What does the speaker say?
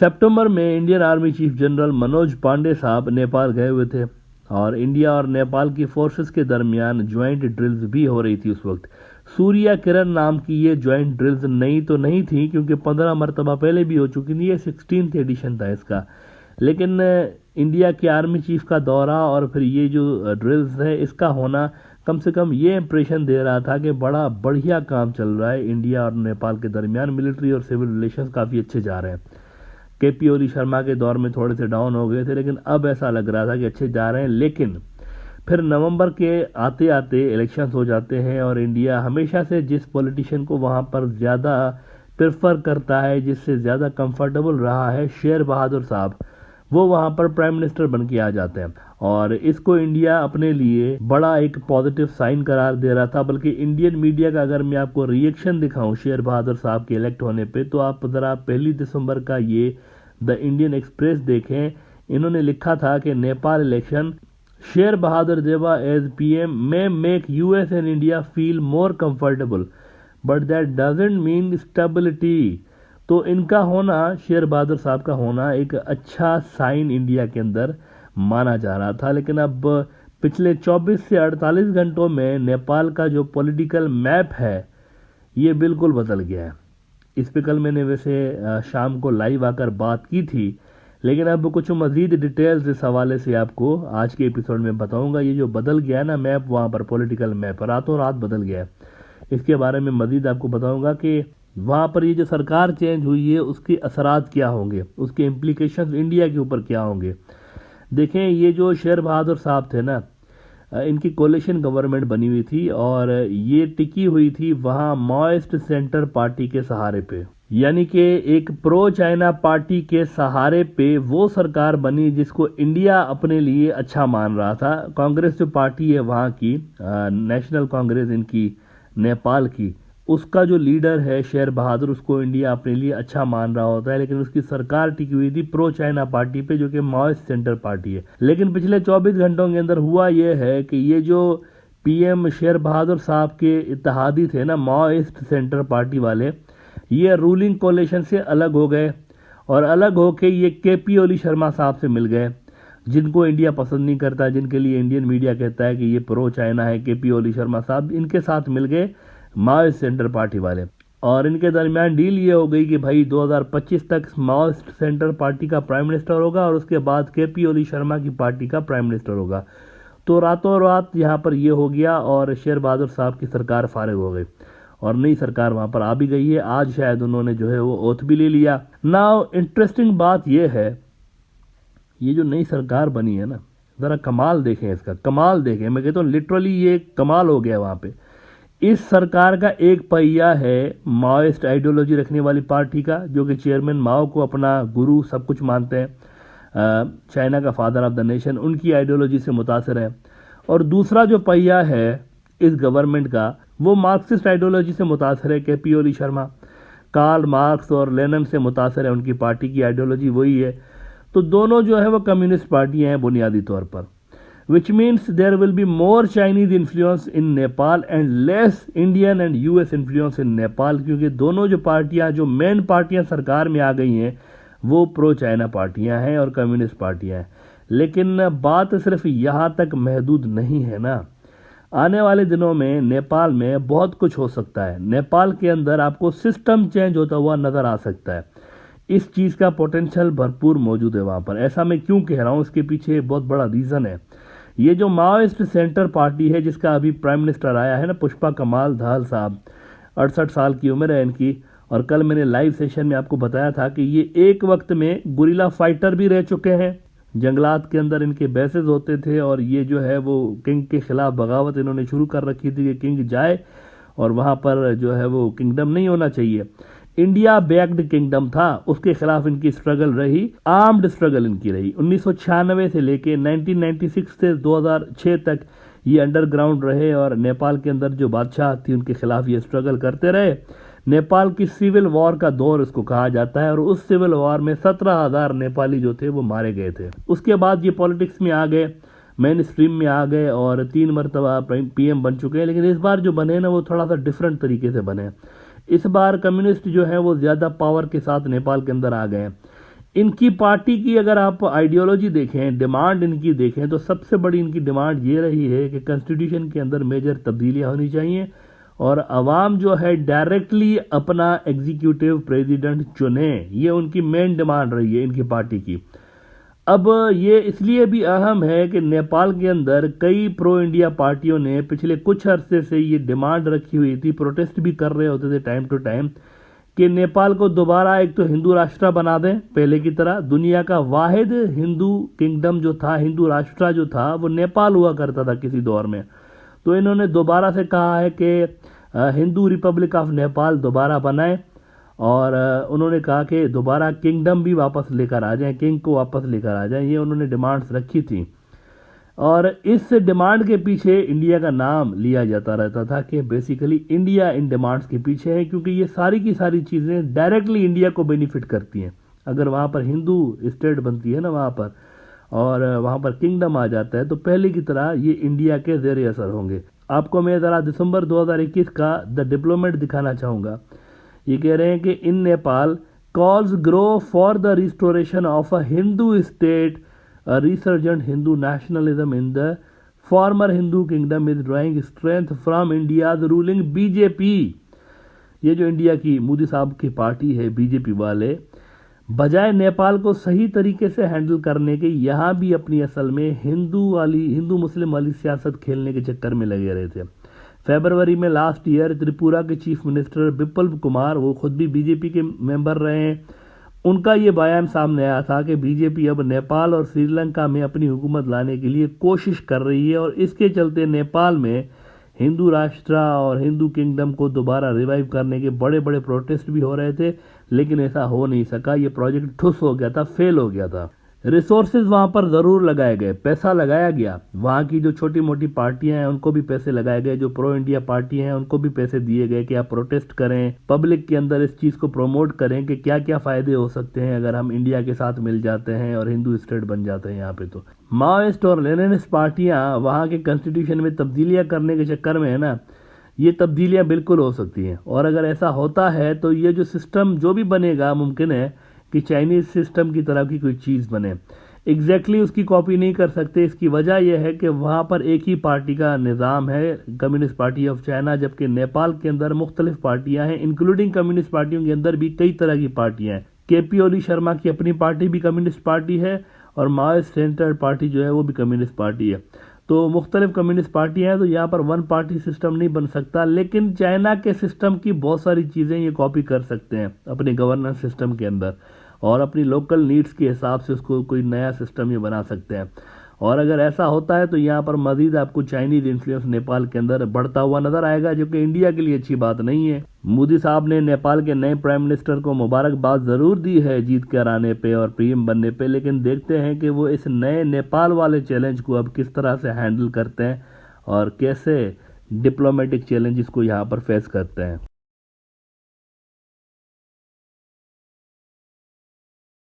सितंबर में Indian army chief general Manoj Pande साहब नेपाल गए हुए थे और इंडिया और नेपाल की फोर्सेस के दरमियान ज्वाइंट ड्रिल्स भी हो रही थी उस वक्त। सूर्या किरण नाम की ये ज्वाइंट ड्रिल्स नई तो नहीं थी, क्योंकि 15 मरतबा पहले भी हो चुकी थी। ये 16th एडिशन था इसका। लेकिन इंडिया के आर्मी चीफ का दौरा और फिर ये जो ड्रिल्स है इसका होना कम से कम ये इंप्रेशन दे रहा था कि बड़ा बढ़िया काम चल रहा है इंडिया और नेपाल के दरमियान। मिलिट्री और सिविल रिलेशंस काफ़ी अच्छे जा रहे हैं। केपी ओली शर्मा के दौर में थोड़े से डाउन हो गए थे, लेकिन अब ऐसा लग रहा था कि अच्छे जा रहे हैं। लेकिन फिर नवंबर के आते आते इलेक्शंस हो जाते हैं और इंडिया हमेशा से जिस पॉलिटिशियन को वहाँ पर ज़्यादा प्रेफर करता है, जिससे ज़्यादा कंफर्टेबल रहा है, शेर बहादुर साहब, वो वहाँ पर प्राइम मिनिस्टर बन के आ जाते हैं। और इसको इंडिया अपने लिए बड़ा एक पॉजिटिव साइन करार दे रहा था। बल्कि इंडियन मीडिया का अगर मैं आपको रिएक्शन दिखाऊं शेर बहादुर साहब के इलेक्ट होने पे, तो आप ज़रा 1 दिसंबर का ये द इंडियन एक्सप्रेस देखें। इन्होंने लिखा था कि Nepal election, Sher Bahadur Deuba as PM may make US and India feel more comfortable, but that doesn't mean stability. तो इनका होना, शेर बहादुर साहब का होना, एक अच्छा साइन इंडिया के अंदर माना जा रहा था। लेकिन अब पिछले 24 से 48 घंटों में नेपाल का जो पॉलिटिकल मैप है ये बिल्कुल बदल गया है। इस पे कल मैंने वैसे शाम को लाइव आकर बात की थी, लेकिन अब कुछ मज़ीद डिटेल्स इस हवाले से आपको आज के एपिसोड में बताऊंगा। ये जो बदल गया है ना मैप, वहाँ पर पॉलिटिकल मैप रातों रात बदल गया है। इसके बारे में मज़ीद आपको बताऊंगा कि वहाँ पर ये जो सरकार चेंज हुई है उसके असरात क्या होंगे, उसके इम्प्लीकेशंस इंडिया के ऊपर क्या होंगे। देखें, ये जो शेर बहादुर साहब थे ना, इनकी कोलिशन गवर्नमेंट बनी हुई थी और ये टिकी हुई थी वहाँ माओइस्ट सेंटर पार्टी के सहारे पे, यानी कि एक प्रो चाइना पार्टी के सहारे पे वो सरकार बनी जिसको इंडिया अपने लिए अच्छा मान रहा था। कांग्रेस जो पार्टी है वहाँ की, नेशनल कांग्रेस इनकी नेपाल की, उसका जो लीडर है शेर बहादुर, उसको इंडिया अपने लिए अच्छा मान रहा होता है। लेकिन उसकी सरकार टिकी हुई थी प्रो चाइना पार्टी पे, जो कि माओइस्ट सेंटर पार्टी है। लेकिन पिछले 24 घंटों के अंदर हुआ ये है कि ये जो पीएम शेर बहादुर साहब के इत्तेहादी थे ना, माओइस्ट सेंटर पार्टी वाले, ये रूलिंग कोalition से अलग हो गए और अलग होके ये केपी ओली शर्मा साहब से मिल गए, जिनको इंडिया पसंद नहीं करता, जिनके लिए इंडियन मीडिया कहता है कि ये प्रो चाइना है। केपी ओली शर्मा साहब इनके साथ मिल गए माओइस्ट सेंटर पार्टी वाले, और इनके दरमियान डील ये हो गई कि भाई 2025 तक माओइस्ट सेंटर पार्टी का प्राइम मिनिस्टर होगा और उसके बाद केपी ओली शर्मा की पार्टी का प्राइम मिनिस्टर होगा। तो रातों रात यहाँ पर ये हो गया और शेर बहादुर साहब की सरकार फारिग हो गई और नई सरकार वहाँ पर आ भी गई है। आज शायद उन्होंने जो है वो ओथ भी ले लिया। नाउ इंटरेस्टिंग बात यह है, ये जो नई सरकार बनी है ना, ज़रा कमाल देखें, इसका कमाल देखें। मैं कहता हूँ लिटरली ये कमाल हो गया वहाँ पे। इस सरकार का एक पहिया है माओइस्ट आइडियोलॉजी रखने वाली पार्टी का, जो कि चेयरमैन माओ को अपना गुरु सब कुछ मानते हैं, चाइना का फादर ऑफ द नेशन, उनकी आइडियोलॉजी से मुतासर है। और दूसरा जो पहिया है इस गवर्नमेंट का, वो मार्क्सिस्ट आइडियोलॉजी से मुतासर है। केपी ओली शर्मा कार्ल मार्क्स और लेनिन से मुतासर है, उनकी पार्टी की आइडियोलॉजी वही है। तो दोनों जो है वो कम्युनिस्ट पार्टियां हैं बुनियादी तौर पर, which means there will be more Chinese influence in Nepal and less Indian and US influence in Nepal, क्योंकि दोनों जो पार्टियां, जो मेन पार्टियां सरकार में आ गई हैं, वो प्रो चाइना पार्टियां हैं और कम्युनिस्ट पार्टियां हैं। लेकिन बात सिर्फ यहाँ तक महदूद नहीं है ना, आने वाले दिनों में नेपाल में बहुत कुछ हो सकता है। नेपाल के अंदर आपको सिस्टम चेंज होता हुआ नज़र आ सकता है। इस चीज़ का पोटेंशियल भरपूर मौजूद है वहाँ पर। ऐसा मैं क्यों कह रहा हूँ, इसके पीछे बहुत बड़ा रीज़न है। ये जो माओइस्ट सेंटर पार्टी है, जिसका अभी प्राइम मिनिस्टर आया है ना, पुष्पा कमाल दहाल साहब, 68 साल की उम्र है इनकी, और कल मैंने लाइव सेशन में आपको बताया था कि ये एक वक्त में गुरिल्ला फाइटर भी रह चुके हैं। जंगलात के अंदर इनके बेसेस होते थे और ये जो है वो किंग के खिलाफ बगावत इन्होंने शुरू कर रखी थी कि किंग जाए और वहाँ पर जो है वो किंगडम नहीं होना चाहिए। इंडिया बैक्ड किंगडम था, उसके खिलाफ इनकी स्ट्रगल रही, आर्म्ड स्ट्रगल इनकी रही। 1996 से लेके 1996 से 2006 तक ये अंडरग्राउंड रहे और नेपाल के अंदर जो बादशाह थी उनके खिलाफ ये स्ट्रगल करते रहे। नेपाल की सिविल वॉर का दौर इसको कहा जाता है और उस सिविल वॉर में 17,000 नेपाली जो थे वो मारे गए थे। उसके बाद ये पॉलिटिक्स में आ गए, मेन स्ट्रीम में आ गए और 3 मरतबा पीएम बन चुके हैं। लेकिन इस बार जो बने ना वो थोड़ा सा डिफरेंट तरीके से बने। इस बार कम्युनिस्ट जो है वो ज़्यादा पावर के साथ नेपाल के अंदर आ गए हैं। इनकी पार्टी की अगर आप आइडियोलॉजी देखें, डिमांड इनकी देखें, तो सबसे बड़ी इनकी डिमांड ये रही है कि कॉन्स्टिट्यूशन के अंदर मेजर तब्दीलियां होनी चाहिए और अवाम जो है डायरेक्टली अपना एग्जीक्यूटिव प्रेसिडेंट चुने। ये उनकी मेन डिमांड रही है इनकी पार्टी की। अब ये इसलिए भी अहम है कि नेपाल के अंदर कई प्रो इंडिया पार्टियों ने पिछले कुछ अरसे से ये डिमांड रखी हुई थी, प्रोटेस्ट भी कर रहे होते थे टाइम टू टाइम, कि नेपाल को दोबारा एक तो हिंदू राष्ट्र बना दें पहले की तरह। दुनिया का वाहिद हिंदू किंगडम जो था, हिंदू राष्ट्र जो था, वो नेपाल हुआ करता था किसी दौर में। तो इन्होंने दोबारा से कहा है कि हिंदू रिपब्लिक ऑफ नेपाल दोबारा बनाए और उन्होंने कहा कि दोबारा किंगडम भी वापस लेकर आ जाएं, किंग को वापस लेकर आ जाएं। ये उन्होंने डिमांड्स रखी थी और इस डिमांड के पीछे इंडिया का नाम लिया जाता रहता था कि बेसिकली इंडिया इन डिमांड्स के पीछे है, क्योंकि ये सारी की सारी चीज़ें डायरेक्टली इंडिया को बेनिफिट करती हैं। अगर वहाँ पर हिंदू स्टेट बनती है ना वहाँ पर, और वहाँ पर किंगडम आ जाता है, तो पहले की तरह ये इंडिया के ज़ेर असर होंगे। आपको मैं ज़रा दिसंबर 2021 का द डिप्लोमेट दिखाना चाहूँगा। ये कह रहे हैं कि in Nepal calls grow for the restoration of a Hindu state, a resurgent Hindu nationalism in the former Hindu kingdom is drawing strength from India's ruling BJP। ये जो इंडिया की मोदी साहब की पार्टी है बीजेपी वाले, बजाय नेपाल को सही तरीके से हैंडल करने के यहाँ भी अपनी असल में हिंदू मुस्लिम वाली सियासत खेलने के चक्कर में लगे रहे थे। फरवरी में लास्ट ईयर त्रिपुरा के चीफ मिनिस्टर बिप्लब कुमार, वो खुद भी बीजेपी के मेंबर रहे हैं, उनका ये बयान सामने आया था कि बीजेपी अब नेपाल और श्रीलंका में अपनी हुकूमत लाने के लिए कोशिश कर रही है और इसके चलते नेपाल में हिंदू राष्ट्र और हिंदू किंगडम को दोबारा रिवाइव करने के बड़े बड़े प्रोटेस्ट भी हो रहे थे, लेकिन ऐसा हो नहीं सका। ये प्रोजेक्ट ठुस हो गया था, फेल हो गया था। रिसोर्सेज वहाँ पर ज़रूर लगाए गए, पैसा लगाया गया, वहाँ की जो छोटी मोटी पार्टियां हैं उनको भी पैसे लगाए गए, जो प्रो इंडिया पार्टी हैं उनको भी पैसे दिए गए कि आप प्रोटेस्ट करें, पब्लिक के अंदर इस चीज़ को प्रमोट करें कि क्या क्या फ़ायदे हो सकते हैं अगर हम इंडिया के साथ मिल जाते हैं और हिंदू स्टेट बन जाते हैं यहाँ पे। तो माओइस्ट और लेनिनिस्ट पार्टियाँ वहाँ के कॉन्स्टिट्यूशन में तब्दीलियाँ करने के चक्कर में है ना, ये तब्दीलियाँ बिल्कुल हो सकती हैं। और अगर ऐसा होता है तो ये जो सिस्टम जो भी बनेगा, मुमकिन है कि चाइनीज़ सिस्टम की तरह की कोई चीज़ बने। एग्जैक्टली उसकी कॉपी नहीं कर सकते। इसकी वजह यह है कि वहाँ पर एक ही पार्टी का निज़ाम है, कम्युनिस्ट पार्टी ऑफ चाइना, जबकि नेपाल के अंदर मुख्तलिफ पार्टियाँ हैं, इंक्लूडिंग कम्युनिस्ट पार्टियों के अंदर भी कई तरह की पार्टियाँ हैं। केपी ओली शर्मा की अपनी पार्टी भी कम्युनिस्ट पार्टी है और माओइस्ट सेंटर पार्टी जो है वो भी कम्युनिस्ट पार्टी है। तो मुख्तलिफ कम्युनिस्ट पार्टियाँ हैं, तो यहाँ पर वन पार्टी सिस्टम नहीं बन सकता। लेकिन चाइना के सिस्टम की बहुत सारी चीज़ें ये कॉपी कर सकते हैं अपने गवर्नेंस सिस्टम के अंदर और अपनी लोकल नीड्स के हिसाब से उसको कोई नया सिस्टम ये बना सकते हैं। और अगर ऐसा होता है तो यहाँ पर मजीद आपको चाइनीज़ इन्फ्लुएंस नेपाल के अंदर बढ़ता हुआ नजर आएगा, जो कि इंडिया के लिए अच्छी बात नहीं है। मोदी साहब ने नेपाल के नए प्राइम मिनिस्टर को मुबारकबाद ज़रूर दी है जीत कर आने पे और पीएम बनने पे, लेकिन देखते हैं कि वो इस नए नेपाल वाले चैलेंज को अब किस तरह से हैंडल करते हैं और कैसे डिप्लोमेटिक चैलेंजेस को यहाँ पर फेस करते हैं।